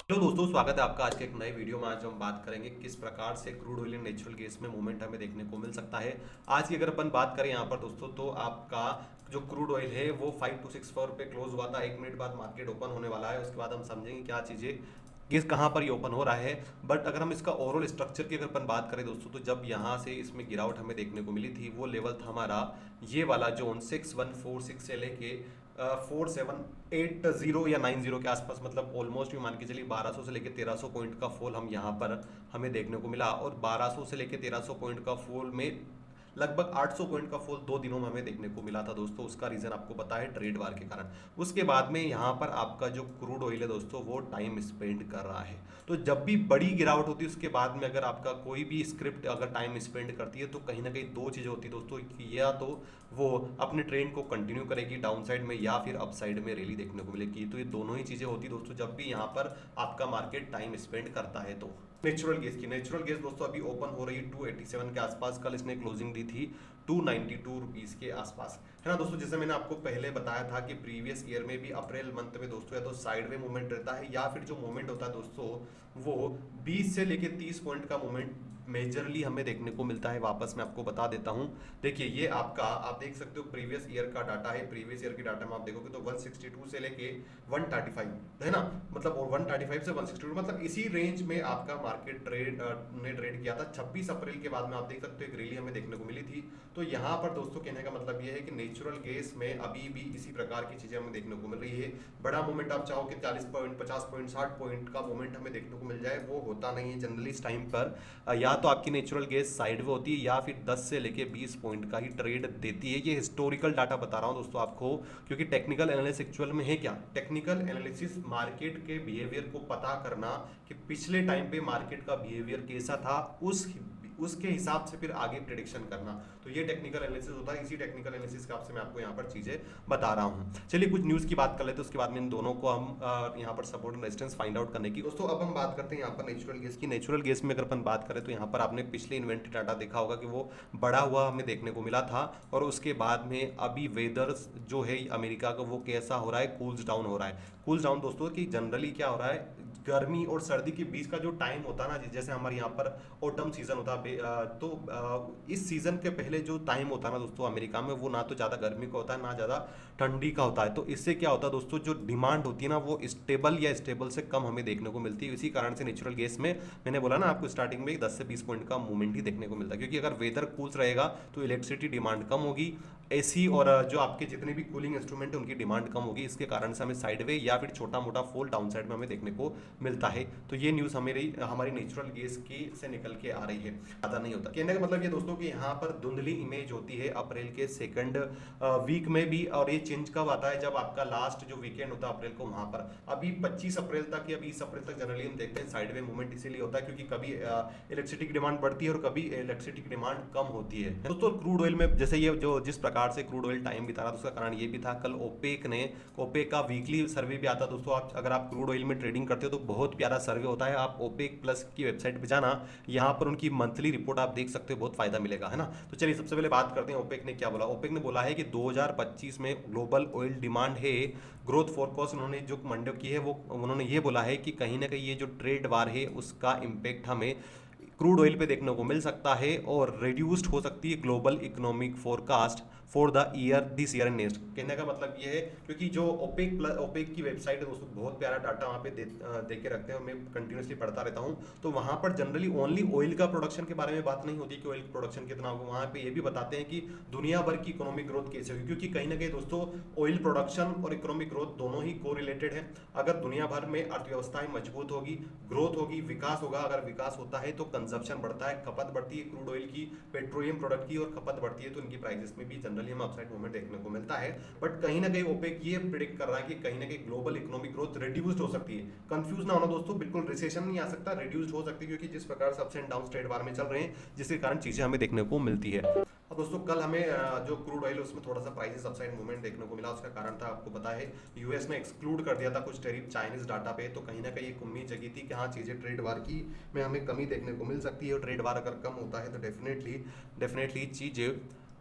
Hello दोस्तों, स्वागत है आपका आज के एक नए वीडियो में। आज हम बात करेंगे किस प्रकार से crude oil and natural gas में मूवमेंट हमें देखने को मिल सकता है। आज की अगर अपन बात करें यहाँ पर दोस्तों, तो आपका जो क्रूड ऑयल है वो 5264 पे क्लोज हुआ था। 1 मिनट बाद मार्केट ओपन होने वाला है, उसके बाद हम समझेंगे क्या चीज़ें किस कहाँ पर ये ओपन हो रहा है। बट अगर हम इसका ओवरऑल स्ट्रक्चर की अगर अपन बात करें दोस्तों, तो जब यहाँ से इसमें गिरावट हमें देखने को मिली थी, वो लेवल था हमारा ये वाला जोन 6146 से लेके 4780 या 90 के आसपास, मतलब ऑलमोस्ट भी मान के चलिए 1200 से लेके 1300 पॉइंट का फॉल हम यहाँ पर हमें देखने को मिला। और 1200 से लेके 1300 पॉइंट का फॉल में लगभग 800 पॉइंट का फॉल 2 दिनों में हमें देखने को मिला था दोस्तों। उसका रीजन आपको पता है, ट्रेड वार के कारण। उसके बाद में यहाँ पर आपका जो क्रूड ऑयल है दोस्तों, वो टाइम स्पेंड कर रहा है। तो जब भी बड़ी गिरावट होती है उसके बाद में अगर आपका कोई भी स्क्रिप्ट अगर टाइम स्पेंड करती है, तो कहीं ना कहीं दो चीज़ें होती है दोस्तों, कि या तो वो अपने ट्रेंड को कंटिन्यू करेगी डाउन साइड में, या फिर अप साइड में रैली देखने को मिलेगी। तो ये दोनों ही चीज़ें होती है दोस्तों जब भी यहाँ पर आपका मार्केट टाइम स्पेंड करता है। तो नेचुरल गैस दोस्तों अभी ओपन हो रही है 287 के आसपास। कल इसने क्लोजिंग दी थी 292 रुपीज़ के आसपास, है ना दोस्तों। जैसे मैंने आपको पहले बताया था कि प्रीवियस ईयर में भी अप्रैल मंथ में दोस्तों या तो साइडवे मूवमेंट रहता है, या फिर जो मूवमेंट होता है दोस्तों वो 20 से लेके 30 पॉइंट का मूवमेंट मेजरली हमें देखने को मिलता है। वापस मैं आपको बता देता हूं, देखिए ये आपका आप देख सकते हो प्रीवियस ईयर का डाटा है। प्रीवियस ईयर की डाटा में आप देखोगे तो 162 से लेके 135 है ना, मतलब और 135 से 162 मतलब इसी रेंज में आपका मार्केट ने ट्रेड किया था। 26 अप्रैल के बाद में आप देख सकते हो एक रैली हमें देखने को मिली थी। तो यहाँ पर दोस्तों कहने का मतलब ये है कि नेचुरल गैस में अभी भी इसी प्रकार की चीजें हमें देखने को मिल रही है। बड़ा मूवमेंट आप चाहो कि 40 पॉइंट 50 पॉइंट 60 पॉइंट का मूवमेंट हमें देखने को मिल जाए, वो होता नहीं है जनरली इस टाइम पर। या तो आपकी नेचुरल गैस साइड में होती है, या फिर 10 से लेके 20 पॉइंट का ही ट्रेड देती है। ये हिस्टोरिकल डाटा बता रहा हूँ दोस्तों आपको, क्योंकि टेक्निकल एनालिसिस एक्चुअल में है क्या, टेक्निकल एनालिसिस मार्केट के बिहेवियर को पता करना कि पिछले टाइम पे मार्केट का बिहेवियर कैसा था, उसके हिसाब से फिर आगे प्रिडिक्शन करना। तो ये टेक्निकल एनालिसिस होता है। इसी टेक्निकल एनालिसिस के आपसे मैं आपको यहाँ पर चीजें बता रहा हूँ। चलिए कुछ न्यूज की बात कर लेते हैं, उसके बाद में इन दोनों को हम यहाँ पर support and resistance find out करने की। दोस्तों अब हम बात करते हैं यहाँ पर नेचुरल गैस की। नेचुरल गैस में अगर अपन बात करें तो यहाँ पर आपने पिछले इन्वेंट्री डाटा देखा होगा कि वो बढ़ा हुआ हमें देखने को मिला था। और उसके बाद में अभी वेदर जो है अमेरिका का वो कैसा हो रहा है, कूल्स डाउन हो रहा है। कूल्स डाउन दोस्तों कि जनरली क्या हो रहा है, गर्मी और सर्दी के बीच का जो टाइम होता है ना, जैसे हमारे यहाँ पर ऑटम सीजन होता है, इस सीजन के पहले जो टाइम होता है ना दोस्तों अमेरिका में, वो ना तो ज़्यादा गर्मी का होता है ना ज़्यादा ठंडी का होता है। तो इससे क्या होता है दोस्तों, जो डिमांड होती है ना वो स्टेबल या स्टेबल से कम हमें देखने को मिलती है। इसी कारण से नेचुरल गैस में मैंने बोला ना आपको स्टार्टिंग में 10 से 20 पॉइंट का मूवमेंट ही देखने को मिलता है, क्योंकि अगर वेदर कूल्स रहेगा तो इलेक्ट्रिसिटी डिमांड कम होगी, एसी और जो आपके जितने भी कूलिंग इंस्ट्रूमेंट है उनकी डिमांड कम होगी। इसके कारण से हमें साइडवे या फिर छोटा मोटा फॉल डाउन साइड में हमें देखने को मिलता है। तो ये न्यूज़ हमारी नेचुरल गैस की से निकल के आ रही है, ज़्यादा नहीं होता। कहने का मतलब ये दोस्तों कि यहाँ पर धुंधली इमेज होती है अप्रैल के सेकंड वीक में भी। और ये चेंज कब आता है, जब आपका लास्ट जो वीकेंड होता है अप्रैल को, वहां पर अभी 25 अप्रैल तक या 20 अप्रैल तक जनरली हम देखते हैं साइडवे मूवमेंट इसीलिए होता है क्योंकि कभी इलेक्ट्रिसिटी की डिमांड बढ़ती है और कभी इलेक्ट्रिसिटी की डिमांड कम होती है। दोस्तों क्रूड ऑयल में जैसे ये जो जिस प्रकार से क्रूड ऑयल टाइम बिता रहा था, उसका कारण ये भी था कल ओपेक का वीकली सर्वे भी आता दोस्तों। आप अगर आप क्रूड ऑयल में ट्रेडिंग करते हो तो बहुत प्यारा सर्वे होता है। आप ओपेक प्लस की वेबसाइट पे जाना, यहाँ पर उनकी मंथली रिपोर्ट आप देख सकते हो, बहुत फायदा मिलेगा, है ना। तो चलिए सबसे पहले बात करते हैं ओपेक ने क्या बोला। ओपेक ने बोला है कि 2025 में ग्लोबल ऑयल डिमांड है ग्रोथ फोरकास्ट उन्होंने जो मंडे की है, वो उन्होंने ये बोला है कि कहीं ना कहीं ये जो ट्रेड वार है उसका इम्पेक्ट हमें क्रूड ऑयल पे देखने को मिल सकता है, और रिड्यूस्ड हो सकती है global economic forecast for the year this year and next. कहने का मतलब ये है क्योंकि जो ओपेक की वेबसाइट है दोस्तों, बहुत प्यारा डाटा वहाँ पे दे के रखते हैं, मैं कंटिन्यूसली पढ़ता रहता हूँ। तो वहाँ पर जनरली ओनली ऑयल का प्रोडक्शन के बारे में बात नहीं होती कि ऑयल प्रोडक्शन कितना होगा, वहाँ पे ये भी बताते हैं कि दुनिया भर की इकोनॉमिक ग्रोथ कैसे होगी, क्योंकि कहीं ना कहीं दोस्तों ऑयल प्रोडक्शन और इकोनॉमिक ग्रोथ दोनों ही को रिलेटेड है। अगर दुनिया भर में अर्थव्यवस्थाएं मजबूत होगी, ग्रोथ होगी, विकास होगा, अगर विकास होता है तो कंजप्शन बढ़ता है, खपत बढ़ती है क्रूड ऑयल की, पेट्रोलियम प्रोडक्ट की, और खपत बढ़ती है तो इनकी प्राइसेस में भी जनरली हम अपसाइड मूवमेंट देखने को मिलता है। बट कहीं ना कहीं ओपेक ये प्रिडिक्ट कर रहा है कि कहीं ना कहीं ग्लोबल इकोनॉमिक ग्रोथ रिड्यूस्ड हो सकती है। कंफ्यूज ना होना दोस्तों, बिल्कुल रिसेशन नहीं आ सकता, रिड्यूस्ड हो सकती है, क्योंकि जिस प्रकार से ups and down trade war में चल रहे हैं, जिसके कारण चीजें हमें देखने को मिलती है। अब दोस्तों कल हमें जो क्रूड ऑयल उसमें थोड़ा सा प्राइसेस अपसाइड मूवमेंट देखने को मिला। उसका कारण था आपको पता है, यूएस ने एक्सक्लूड कर दिया था कुछ टैरिफ चाइनीज डाटा पे। तो कहीं ना कहीं एक उम्मीद जगी थी कि हाँ चीजें ट्रेड वार की में हमें कमी देखने को मिल सकती है, और ट्रेड वार अगर कम होता है तो डेफिनेटली चीजें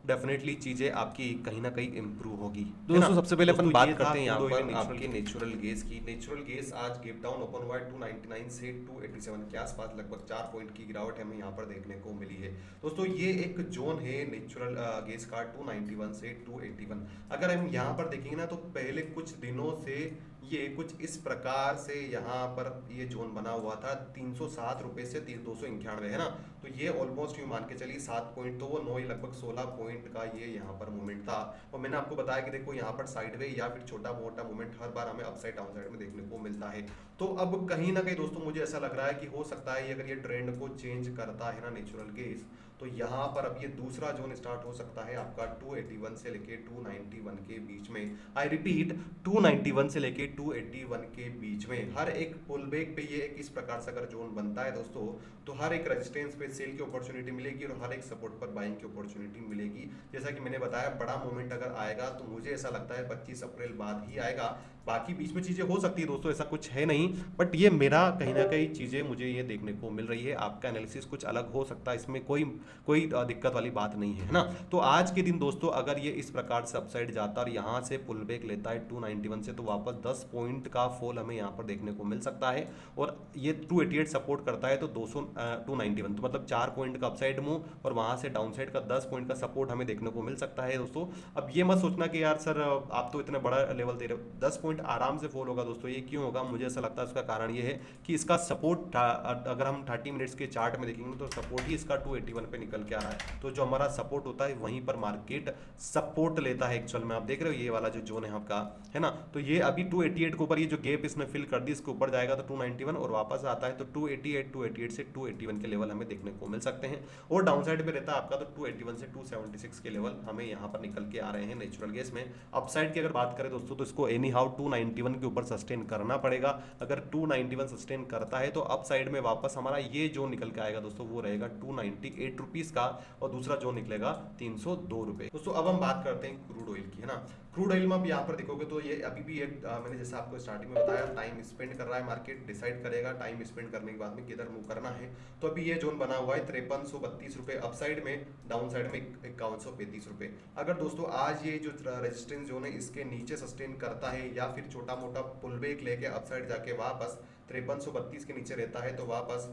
डेफिनेटली चीजें आपकी कहीं ना कहीं इंप्रूव होगी। दोस्तों सबसे पहले अपन बात करते हैं यहाँ पर आपके नेचुरल गैस की। नेचुरल गैस आज गेप डाउन ओपन हुआ है 299 से 287 के आसपास, लगभग 4 पॉइंट की गिरावट हमें यहाँ पर देखने को मिली है। दोस्तों ये एक जोन है नेचुरल गैस का 291 से 281। अगर हम यहाँ पर देखेंगे ना तो पहले कुछ दिनों से ये कुछ इस प्रकार से यहाँ पर ये जोन बना हुआ था 307 रुपए से 291 है ना। तो ये ऑलमोस्ट यूँ मान के चलिए 7 पॉइंट, तो वो 9 लगभग 16 पॉइंट का ये यहाँ पर मूवमेंट था। और मैंने आपको बताया कि देखो यहाँ पर साइडवे या फिर छोटा मोटा मूवमेंट हर बार हमें अपसाइड डाउन साइड में देखने को मिलता है। तो अब कहीं ना कहीं दोस्तों मुझे ऐसा लग रहा है कि हो सकता है अगर ये ट्रेंड को चेंज करता है ना नेचुरल गैस, तो यहाँ पर अब ये दूसरा जोन स्टार्ट हो सकता है आपका 281 से लेके 291 के बीच में। आई रिपीट 291 से लेके 281 के बीच में हर एक पुल बैक पे ये एक इस प्रकार से अगर जोन बनता है दोस्तों, तो हर एक रेजिस्टेंस पे सेल की अपॉर्चुनिटी मिलेगी और हर एक सपोर्ट पर बाइंग की अपॉर्चुनिटी मिलेगी। जैसा कि मैंने बताया बड़ा मूवमेंट अगर आएगा तो मुझे ऐसा लगता है 25 अप्रैल बाद ही आएगा। बाकी बीच में चीजें हो सकती है दोस्तों, ऐसा कुछ है नहीं, बट ये मेरा कहीं ना कहीं चीजें मुझे ये देखने को मिल रही है। आपका एनालिसिस कुछ अलग हो सकता है, इसमें कोई दिक्कत वाली बात नहीं है ना। तो आज के दिन दोस्तों अगर ये इस प्रकार से अपसाइड जाता और यहाँ से पुल बैक लेता है 291 से, तो वापस 10 पॉइंट का फॉल हमें यहाँ पर देखने को मिल सकता है। और ये 288 सपोर्ट करता है तो 291, तो मतलब 4 पॉइंट का अपसाइड मूव और वहाँ से डाउन साइड का 10 पॉइंट का सपोर्ट हमें देखने को मिल सकता है दोस्तों। अब ये मत सोचना कि यार सर आप तो इतना बड़ा लेवल दे रहे हो, 10 पॉइंट आराम से फॉल होगा दोस्तों। ये क्यों होगा, मुझे ऐसा लगता है उसका कारण ये है कि इसका सपोर्ट अगर हम 30 मिनट्स के चार्ट में देखेंगे तो सपोर्ट ही इसका 281 पे निकल के आ रहा है। तो जो हमारा सपोर्ट होता है वहीं पर मार्केट सपोर्ट लेता है एक्चुअल में। आप देख रहे हो ये वाला जो जोन है आपका, है ना, तो ये अभी 288 के ऊपर ये जो गैप इसने फिल कर दी, इसके ऊपर जाएगा तो 291 और वापस आता है तो 288 से 281 के लेवल हमें देखने को मिल सकते हैं। और डाउन साइड पे रहता है आपका तो 281 से 276 के लेवल हमें यहाँ पर निकल के आ रहे हैं नेचुरल गैस में। अपसाइड की अगर बात करें दोस्तों तो इसको एनी हाउ 291 के ऊपर सस्टेन करना पड़ेगा। अगर 291 सस्टेन करता है तो अप साइड में वापस हमारा ये जो निकल के आएगा दोस्तों वो रहेगा 298 रुपीज का और दूसरा जो निकलेगा 302 रुपए। दोस्तों अब हम बात करते हैं क्रूड ऑयल की, है ना। क्रूड ऑयल में आप यहाँ पर देखोगे तो ये अभी भी एक मैंने जैसा आपको स्टार्टिंग में बताया टाइम स्पेंड कर रहा है, मार्केट डिसाइड करेगा टाइम स्पेंड करने के बाद में किधर मूव करना है। तो अभी ये जोन बना हुआ है 5332 रुपए अप साइड में, डाउन साइड में 5135 रुपए। अगर दोस्तों आज ये जो रेजिस्टेंस जोन है इसके नीचे सस्टेन करता है या फिर छोटा मोटा पुल बैक लेके अप साइड जाके वापस 5332 के नीचे रहता है तो वापस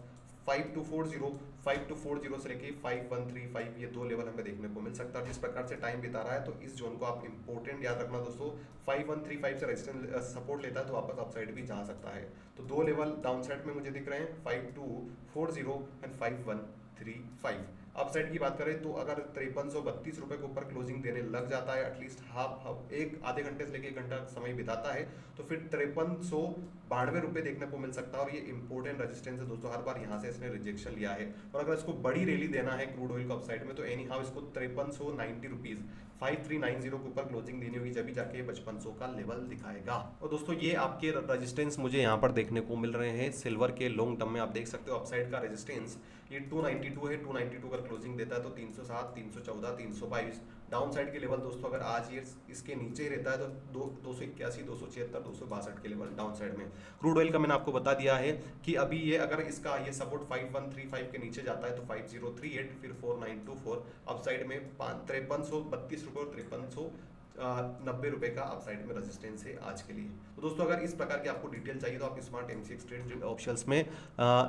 5240 से लेके 5135 ये दो लेवल हमें देखने को मिल सकता है। जिस प्रकार से टाइम बिता रहा है तो इस जोन को आप इंपॉर्टेंट याद रखना दोस्तों। 5135 से रेजिस्टेंस सपोर्ट लेता है तो वापस अपसाइड भी जा सकता है। तो दो लेवल डाउन साइड में मुझे दिख रहे हैं 5240 एंड 5135। अपसाइड की बात करें तो अगर 5332 रुपए के ऊपर क्लोजिंग देने लग जाता है, एटलीस्ट हाफ एक आधे घंटे से लेकर 1 घंटा समय बिताता है, तो फिर 5392 रुपए देखने को मिल सकता है। और ये इंपॉर्टेंट रेजिस्टेंस है दोस्तों, हर बार यहाँ से इसने रिजेक्शन लिया है। और अगर इसको बड़ी रैली देना है क्रूड ऑयल को अपसाइड में तो एनी हाउ इसको 5390 रुपीज 5390 के ऊपर क्लोजिंग देनी होगी, जब भी जाके 5500 का लेवल दिखाएगा। और दोस्तों ये आपके रेजिस्टेंस मुझे यहाँ पर देखने को मिल रहे हैं सिल्वर के लॉन्ग टर्म में। आप देख सकते हो अपसाइड का रेजिस्टेंस ये 292 है, 292 अगर क्लोजिंग देता है तो 307, 314, 322। डाउन साइड के लेवल दोस्तों अगर आज ये इसके नीचे ही रहता है तो 281, 276, 262 के लेवल डाउन साइड में। क्रूड ऑयल का मैंने आपको बता दिया है कि अभी ये अगर इसका ये सपोर्ट 5135 के नीचे जाता है तो 5038 फिर 4924 अपसाइड में 5332 रुपये और 5390 रुपए का अपसाइड में रेजिस्टेंस है आज के लिए। तो दोस्तों अगर इस प्रकार की आपको डिटेल चाहिए तो आप स्मार्ट MCX ट्रेड ऑप्शंस में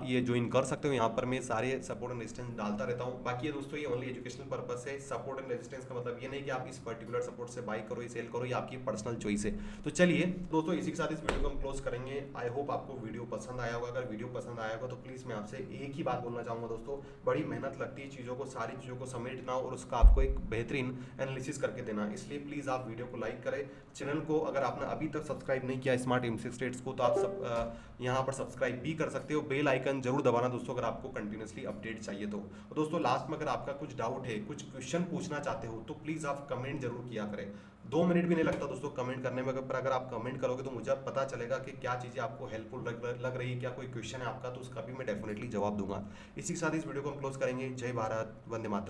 ये ज्वाइन कर सकते हो। यहाँ पर मैं सारे सपोर्ट एंड रेजिस्टेंस डालता रहता हूँ। बाकी ये दोस्तों ये ओनली एजुकेशनल पर्पस है। सपोर्ट एंड रेजिस्टेंस का मतलब ये नहीं कि आप इस पर्टिकुलर सपोर्ट से बाई करो या सेल करो, ये आपकी पर्सनल चॉइस है। तो चलिए दोस्तों इसी के साथ इस वीडियो को हम क्लोज करेंगे। आई होप आपको वीडियो पसंद आया होगा। अगर वीडियो पसंद आया होगा तो प्लीज़ मैं आपसे एक ही बात बोलना चाहूँगा दोस्तों, बड़ी मेहनत लगती है चीज़ों को, सारी चीज़ों को समेटना और उसका आपको एक बेहतरीन एनालिसिस करके देना। इसलिए प्लीज़ आप वीडियो को लाइक करें। चैनल को अगर आपने अभी तक सब्सक्राइब नहीं किया स्मार्ट MCX ट्रेड्स को तो आप सब यहाँ पर सब्सक्राइब भी कर सकते हो। बेल आइकन जरूर दबाना दोस्तों अगर आपको कंटिन्यूसली अपडेट चाहिए तो। और दोस्तों लास्ट में अगर आपका कुछ डाउट है, कुछ क्वेश्चन पूछना चाहते हो तो प्लीज़ आप कमेंट जरूर किया करें। 2 मिनट भी नहीं लगता दोस्तों कमेंट करने में, पर अगर आप कमेंट करोगे तो मुझे पता चलेगा कि क्या चीज़ें आपको हेल्पफुल लग रही है, क्या कोई क्वेश्चन है आपका, तो उसका भी मैं डेफिनेटली जवाब दूंगा। इसी के साथ इस वीडियो को हम क्लोज करेंगे। जय भारत, वंदे मातरम।